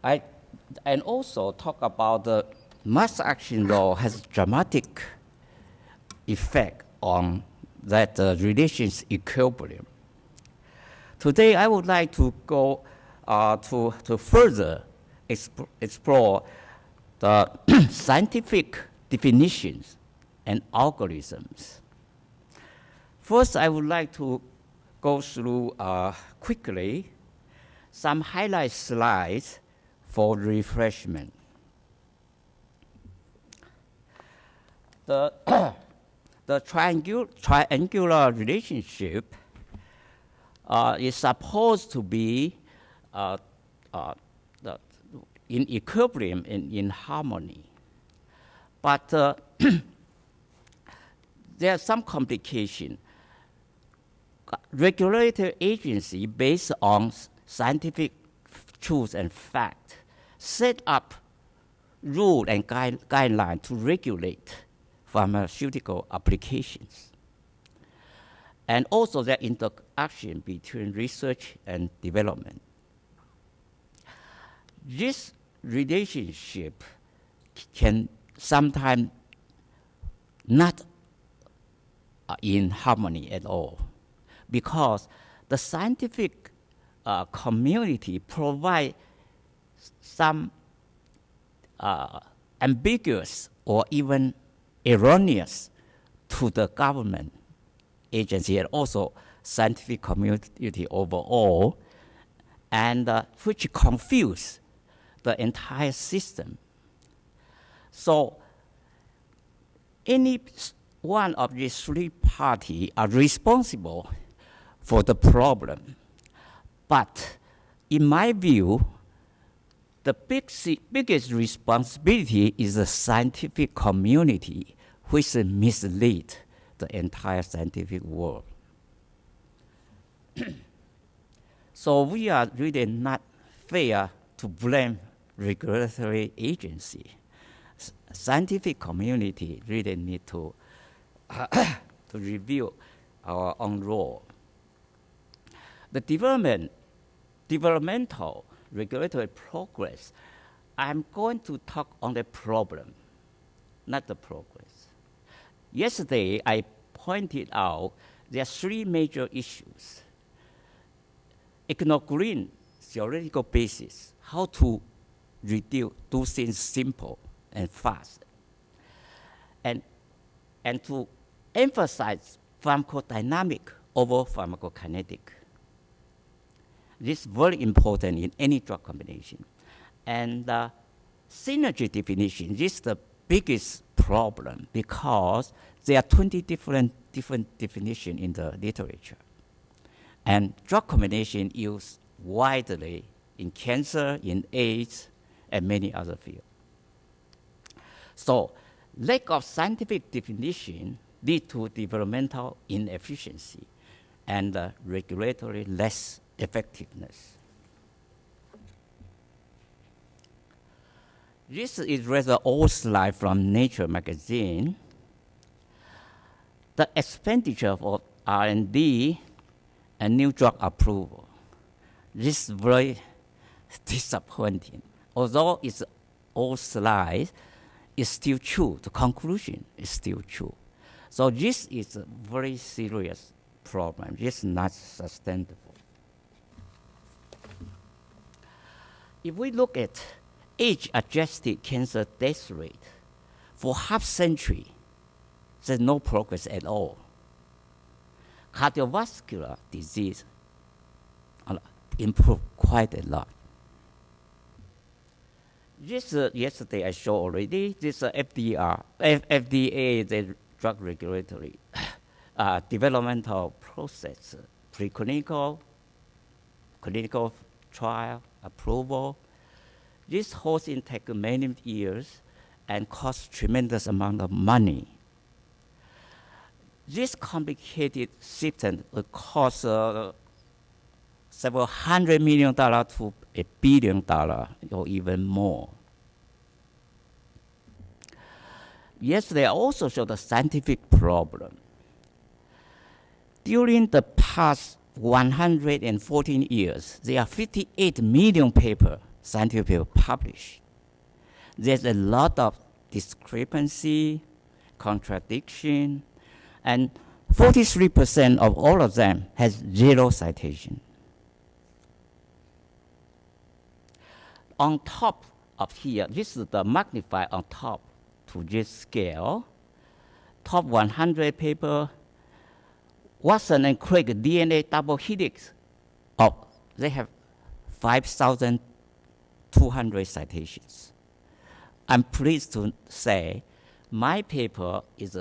I and also talk about the mass action law has dramatic effect on that relations equilibrium. Today, I would like to go to further explore the scientific definitions and algorithms. First, I would like to go through quickly some highlight slides for refreshment. The, the triangular relationship is supposed to be in equilibrium, in harmony. But there are some complications. Regulatory agency based on scientific truth and fact set up rules and guidelines to regulate pharmaceutical applications. And also the interaction between research and development. This relationship can sometimes not in harmony at all, because the scientific community provide some ambiguous or even erroneous to the government agency and also scientific community overall, and which confuse the entire system. So any one of these three parties are responsible for the problem. But in my view, the biggest responsibility is the scientific community, which mislead the entire scientific world. So we are really not fair to blame regulatory agency. Scientific community really need to to review our own role. The developmental regulatory progress, I'm going to talk on the problem, not the progress. Yesterday, I pointed out there are three major issues. Ignore-green theoretical basis, how to do things simple and fast. And to emphasize pharmacodynamic over pharmacokinetic. This is very important in any drug combination. And synergy definition, this is the biggest problem because there are 20 different definitions in the literature. And drug combination used widely in cancer, in AIDS, and many other fields. So lack of scientific definition lead to developmental inefficiency and regulatory less effectiveness. This is rather old slide from Nature magazine. The expenditure of R&D and new drug approval. This is very disappointing. Although it's old slide, it's still true. The conclusion is still true. So this is a very serious problem. This is not sustainable. If we look at age-adjusted cancer death rate, for half century, there's no progress at all. Cardiovascular disease improved quite a lot. This yesterday I showed already. This FDA, the drug regulatory developmental process, preclinical, clinical trial, approval. This whole thing takes many years and costs tremendous amount of money. This complicated system will cost several $100 million to $1 billion or even more. Yesterday, I also showed a scientific problem. During the past 114 years, there are 58 million scientific papers published. There's a lot of discrepancy, contradiction, and 43% of all of them has 0 citation. On top of here, this is the magnified on top to this scale. Top 100 paper, Watson and Crick DNA double helix. Oh, they have 5,200 citations. I'm pleased to say my paper is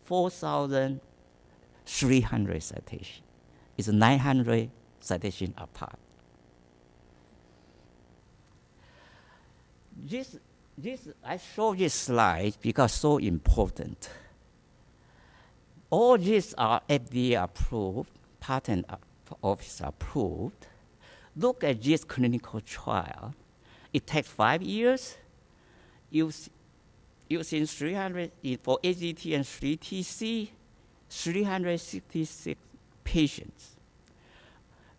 4,300 citations. It's 900 citations apart. I show this slide because it's so important. All these are FDA approved, patent office approved. Look at this clinical trial. It takes 5 years, using 300 for AGT and 3TC, 366 patients.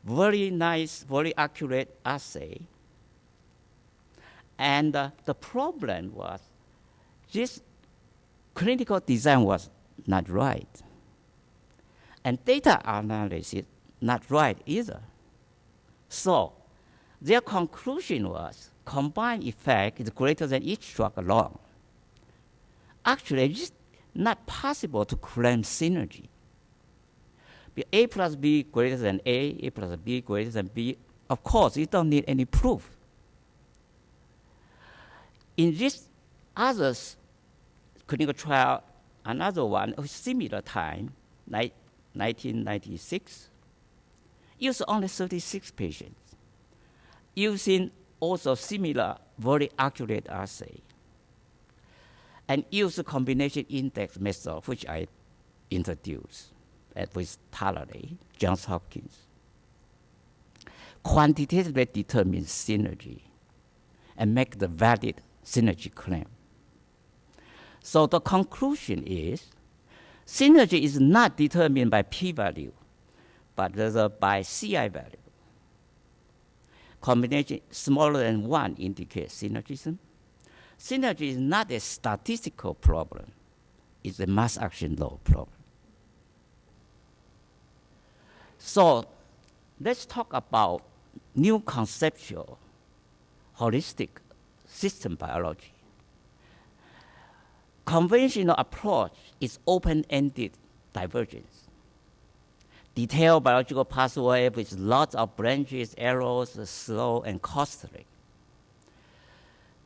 Very nice, very accurate assay. And the problem was this clinical design was not right. And data analysis not right either. So their conclusion was combined effect is greater than each drug alone. Actually, it's not possible to claim synergy. A plus B greater than A plus B greater than B. Of course, you don't need any proof. In this other clinical trial, another one of similar time, 1996, used only 36 patients, using also similar, very accurate assay, and use the combination index method, which I introduced with Tallery, Johns Hopkins. Quantitatively determine synergy and make the valid synergy claim. So the conclusion is synergy is not determined by p-value, but rather by CI value. Combination smaller than 1 indicates synergism. Synergy is not a statistical problem. It's a mass action law problem. So let's talk about new conceptual, holistic system biology. Conventional approach is open-ended divergence. Detailed biological pathway with lots of branches, arrows, slow and costly.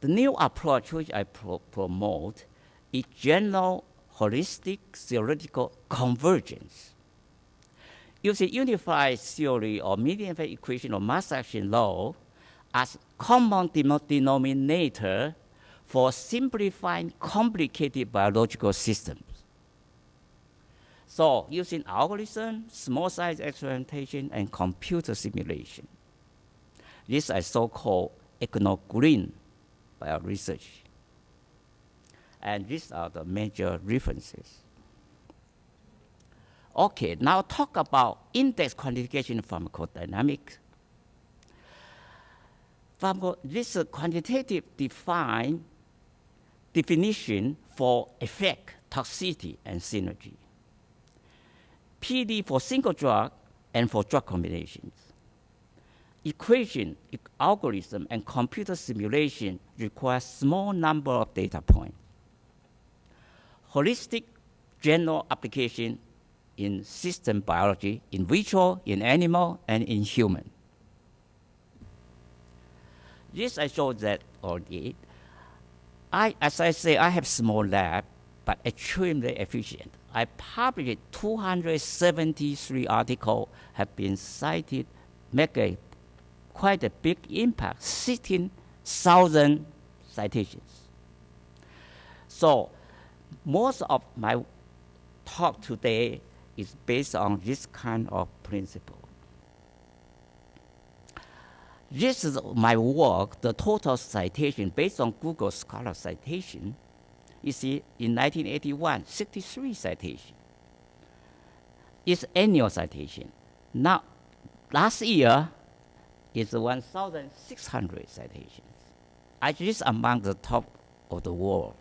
The new approach which I promote is general, holistic, theoretical convergence. Using unified theory or median effect equation or mass action law as common denominator for simplifying complicated biological systems. So using algorithm, small size experimentation, and computer simulation. These are so-called econo-green bioresearch. And these are the major references. Okay, now talk about index quantification pharmacodynamics. This quantitative definition for effect, toxicity, and synergy. PD for single drug and for drug combinations. Equation, algorithm, and computer simulation require small number of data points. Holistic general application in system biology, in vitro, in animal, and in human. This I showed that already. As I say, I have small lab, but extremely efficient. I published 273 articles, have been cited, make quite a big impact, 16,000 citations. So most of my talk today is based on this kind of principle. This is my work, the total citation based on Google Scholar citation. You see, in 1981, 63 citation. It's annual citation. Now, last year is 1,600 citations. I just among the top of the world.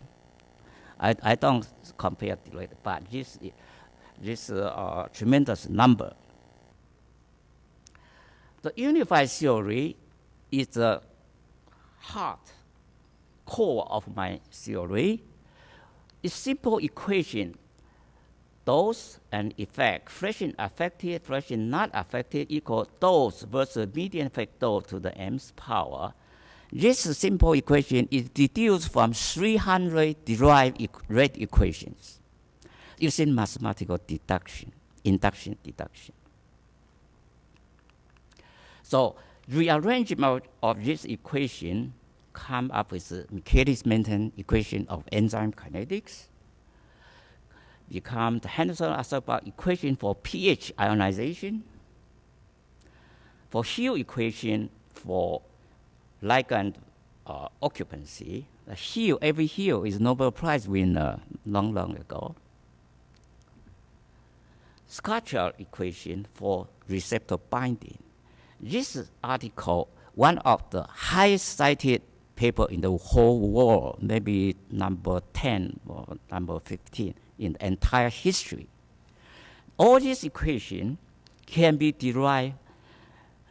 I don't compare directly, but this tremendous number. The unified theory is the heart, core of my theory. It's simple equation. Dose and effect, fraction affected, fraction not affected equal dose versus median effect dose to the m's power. This simple equation is deduced from 300 derived rate equations using mathematical deduction, induction deduction. So rearrangement of this equation come up with the Michaelis-Menten equation of enzyme kinetics, become the Henderson-Asselbach equation for pH ionization, for Hill equation for ligand occupancy. Every Hill is Nobel Prize winner long ago. Schwarzschild equation for receptor binding. This article, one of the highest cited paper in the whole world, maybe number 10 or number 15 in the entire history. All these equations can be derived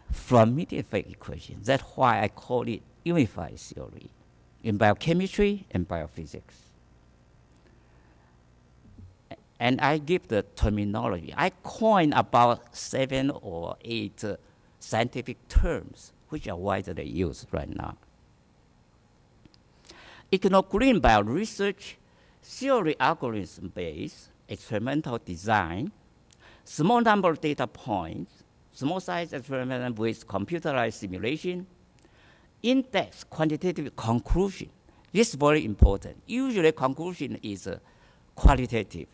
from median effect equations. That's why I call it unified theory in biochemistry and biophysics. And I give the terminology. I coined about 7 or 8 scientific terms which are widely used right now. Green bio research, theory algorithm-based experimental design, small number of data points, small size experiment with computerized simulation, index quantitative conclusion. This is very important. Usually conclusion is qualitative.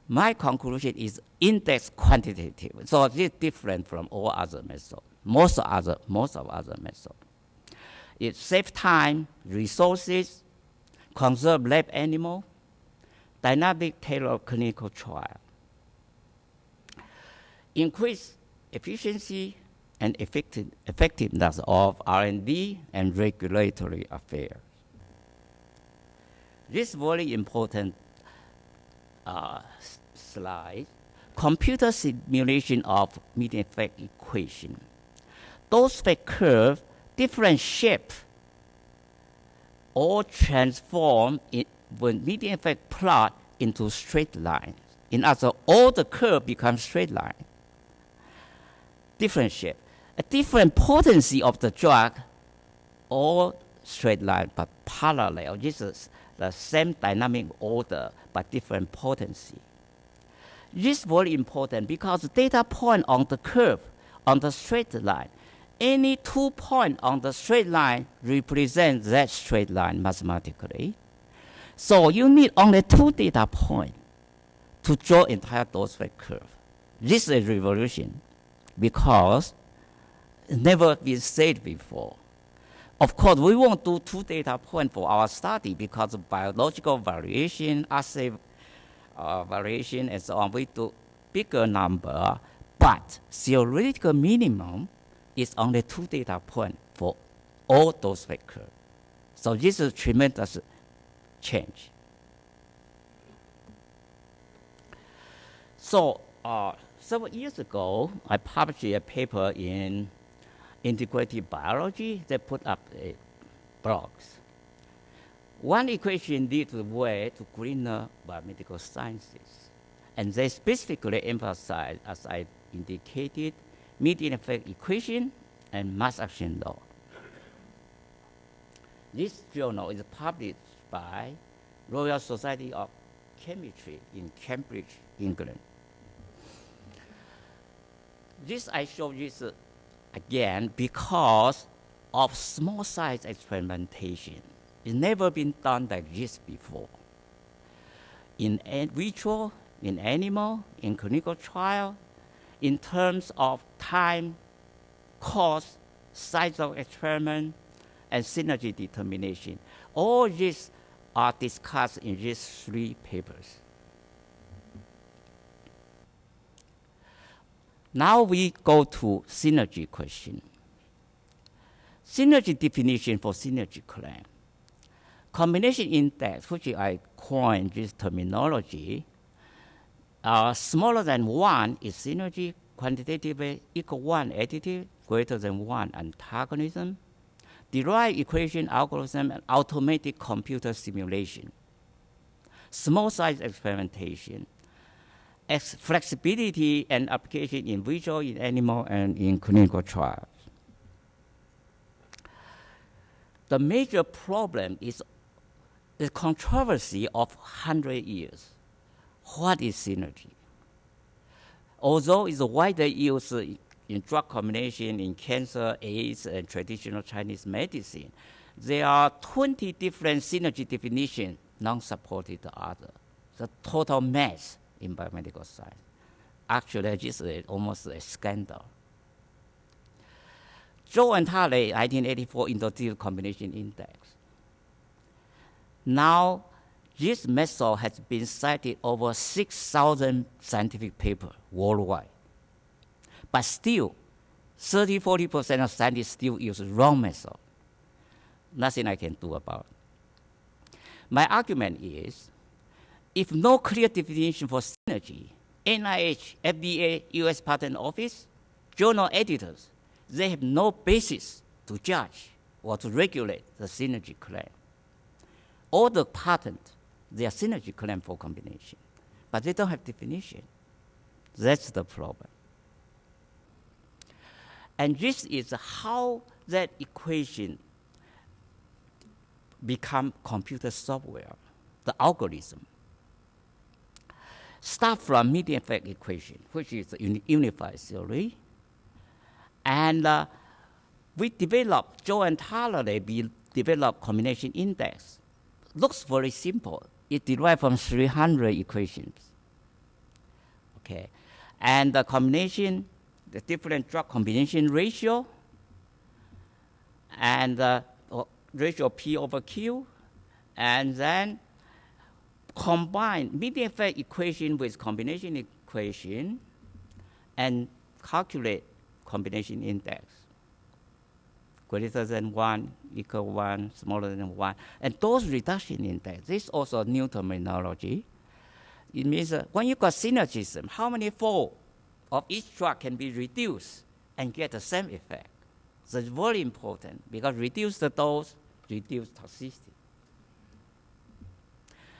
My conclusion is index quantitative. So this is different from all other methods, most of other methods. It saves time, resources, conserve lab animal, dynamic tailored clinical trial, increase efficiency and effectiveness of R&D and regulatory affairs. This very important slide, computer simulation of median effect equation. Those effect curve, different shape, or transform when median effect plot into straight line. In other words, all the curve become straight line. Different shape. A different potency of the drug, all straight line but parallel. This is the same dynamic order but different potency. This is very important because the data point on the curve, on the straight line, any 2 points on the straight line represent that straight line mathematically. So you need only 2 data points to draw entire dose effect curve. This is a revolution because it's never been said before. Of course, we won't do 2 data points for our study because of biological variation, assay variation, and so on. We do bigger number, but theoretical minimum is only 2 data points for all those effect curves. So this is a tremendous change. So several years ago, I published a paper in Integrative Biology that put up blogs. One equation leads the way to greener biomedical sciences. And they specifically emphasize, as I indicated, median effect equation and mass action law. This journal is published by Royal Society of Chemistry in Cambridge, England. This I show this again because of small size experimentation. It's never been done like this before. In vitro, in animal, in clinical trial, in terms of time, cost, size of experiment, and synergy determination. All these are discussed in these 3 papers. Now we go to synergy question. Synergy definition for synergy claim. Combination index, which I coined this terminology, smaller than 1 is synergy, quantitatively equal 1 additive, greater than 1 antagonism, derived equation algorithm, and automated computer simulation, small size experimentation, flexibility and application in vitro, in animal, and in clinical trials. The major problem is the controversy of 100 years. What is synergy? Although it's widely used in drug combination, in cancer, AIDS, and traditional Chinese medicine, there are 20 different synergy definitions, non-supported other. The total mess in biomedical science. Actually, this is almost a scandal. Chou and Talley, 1984, introduced combination index. Now, this method has been cited over 6,000 scientific papers worldwide. But still, 30–40% of scientists still use the wrong method. Nothing I can do about it. My argument is, if no clear definition for synergy, NIH, FDA, US Patent Office, journal editors, they have no basis to judge or to regulate the synergy claim. All the patents, they are synergy claim for combination, but they don't have definition. That's the problem. And this is how that equation become computer software, the algorithm. Start from median effect equation, which is a unified theory. And we developed, Chou and Talley developed combination index. Looks very simple. It derived from 300 equations. Okay, and the combination, the different drug combination ratio, and ratio P over Q, and then combine median effect equation with combination equation, and calculate combination index. Greater than 1, equal 1, smaller than 1. And dose reduction index, this is also a new terminology. It means when you got synergism, how many fold of each drug can be reduced and get the same effect. So it's very important because reduce the dose, reduce toxicity.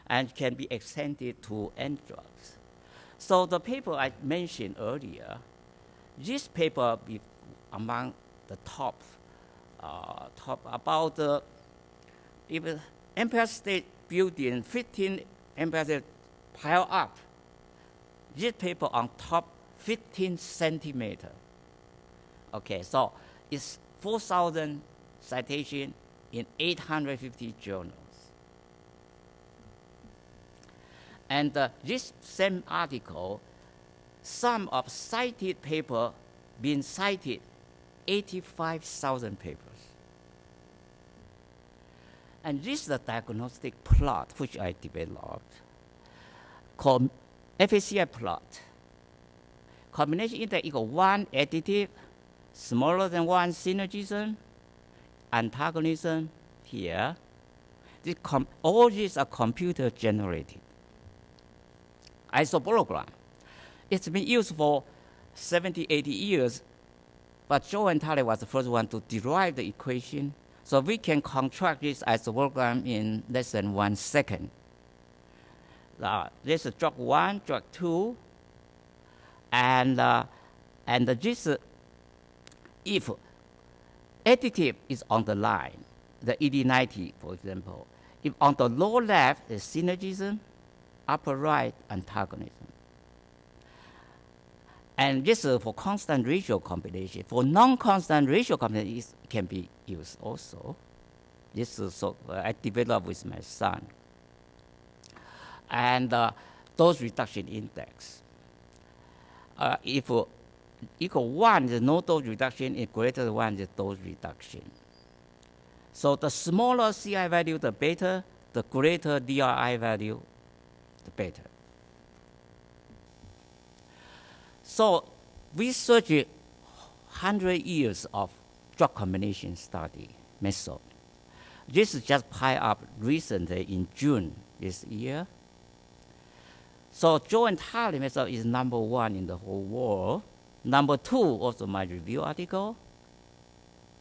And can be extended to end drugs. So the paper I mentioned earlier, this paper be among the top about if Empire State Building, 15 Empire State pile up, this paper on top 15 centimeter. Okay, so it's 4,000 citation in 850 journals. And this same article, some of cited paper being cited 85,000 papers. And this is the diagnostic plot which I developed called FACI plot. Combination index equal 1 additive, smaller than 1 synergism, antagonism here. All these are computer generated. Isobologram. It's been used for 70–80 years, but Chou and Talley was the first one to derive the equation. So we can contract this isobologram in less than 1 second. This is drug 1, drug 2, and this, if additive is on the line, the ED90, for example, if on the lower left is synergism, upper right antagonism. And this is for constant ratio combination. For non-constant ratio combination, it can be used also. This is I developed with my son. And dose reduction index. If equal 1 is no dose reduction, if greater than 1 is dose reduction. So the smaller CI value, the better. The greater DRI value, the better. So We searched 100 years of drug combination study method. This is just piled up recently in June this year. So joint tally method is number 1 in the whole world. Number 2, also my review article,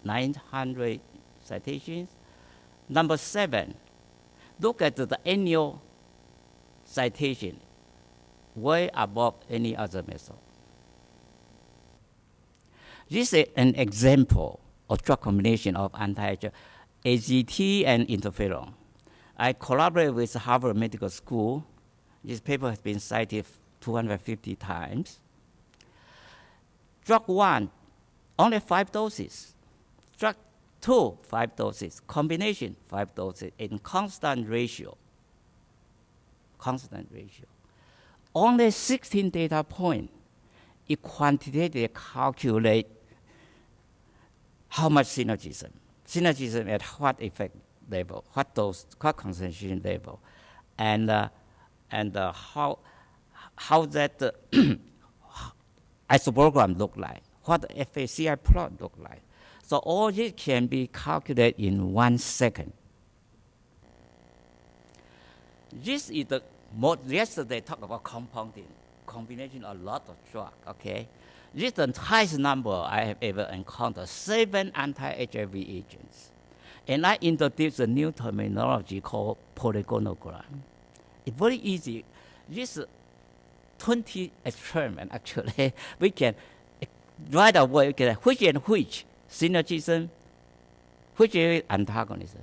900 citations. Number 7, look at the annual citation, way above any other method. This is an example of drug combination of anti-AGT and interferon. I collaborate with Harvard Medical School. This paper has been cited 250 times. Drug 1, only 5 doses. Drug 2, 5 doses. Combination, 5 doses in constant ratio. Constant ratio. Only 16 data points. It quantitatively calculate how much synergism. Synergism at what effect level, what dose, what concentration level, and how that isoprogram look like, what the FACI plot look like. So all this can be calculated in 1 second. This is the most, yesterday talked about compounding, combination of a lot of drug, okay? This is the highest number I have ever encountered, 7 anti-HIV agents. And I introduced a new terminology called polygonogram. It's very easy. This 20 experiment, actually, we can right away, which and which synergism, which is antagonism.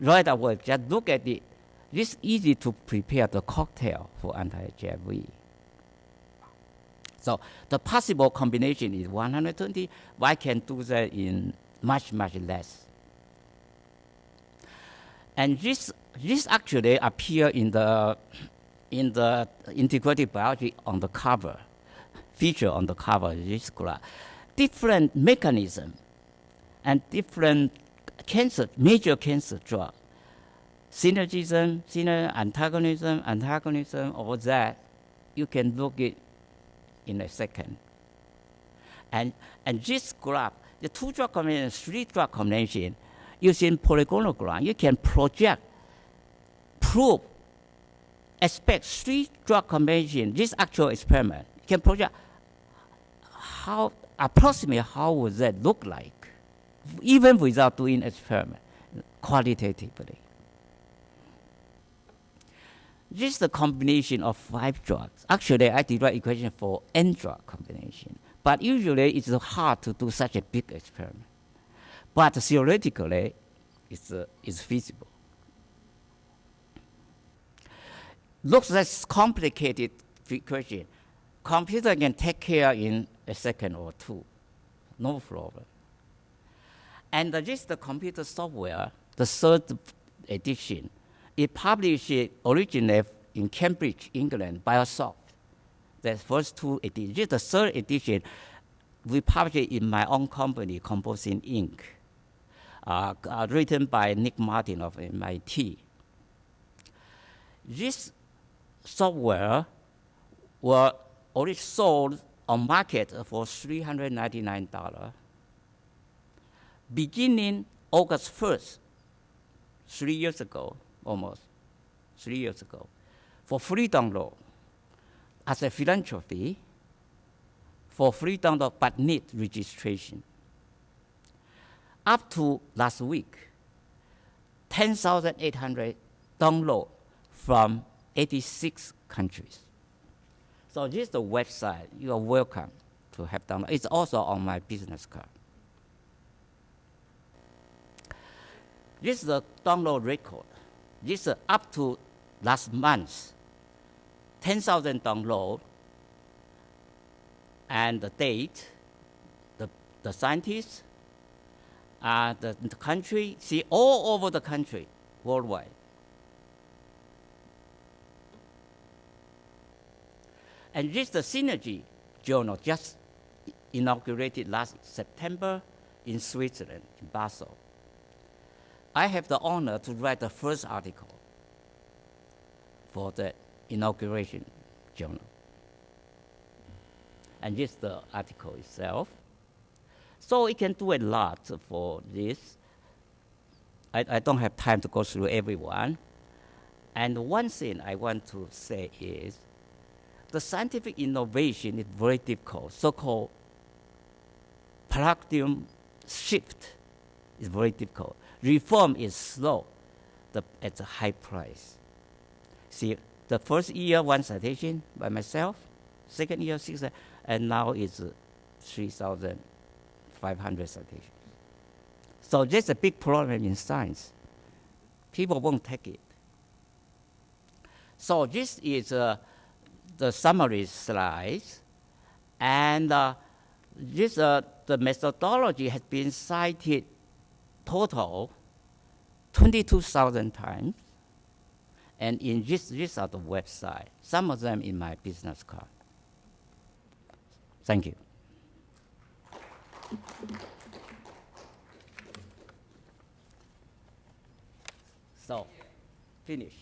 Right away, just look at it. It's easy to prepare the cocktail for anti-HIV. So the possible combination is 120. Why can't do that in much, much less? And this actually appear in the integrative biology on the cover, feature on the cover of this graph. Different mechanism and different cancer, major cancer drug. Synergism, antagonism, all that, you can look it in a second. And this graph, the 2 drug combination, 3 drug combination, using polygonogram, you can project, prove, expect 3 drug combination, this actual experiment, you can project how, approximately how would that look like, even without doing experiment, qualitatively. This is the combination of 5 drugs. Actually, I derived equation for n drug combination. But usually, it's hard to do such a big experiment. But theoretically, it's feasible. Looks like complicated equation. Computer can take care in a second or 2. No problem. And this is the computer software, the 3rd edition. It published originally in Cambridge, England, Biosoft. The first 2 editions. This is the 3rd edition. We published it in my own company, Composing Inc., written by Nick Martin of MIT. This software was already sold on market for $399. Beginning August 1st, 3 years ago, almost 3 years ago, for free download as a philanthropy, for free download but need registration. Up to last week, 10,800 download from 86 countries. So this is the website. You are welcome to have download. It's also on my business card. This is the download record. This is up to last month, 10,000 download, and the date, the scientists, the country, see all over the country, worldwide. And this is the Synergy journal, just inaugurated last September in Switzerland, in Basel. I have the honor to write the first article for the inauguration journal. and just the article itself. So it can do a lot for this. I don't have time to go through everyone. And one thing I want to say is the scientific innovation is very difficult. So-called paradigm shift is very difficult. Reform is slow at a high price. See, the first year, 1 citation by myself, second year, 6, and now it's 3,500 citations. So there's a big problem in science. People won't take it. So this is the summary slides, and this the methodology has been cited total 22,000 times, and in these are the website. Some of them in my business card. Thank you. So, finish.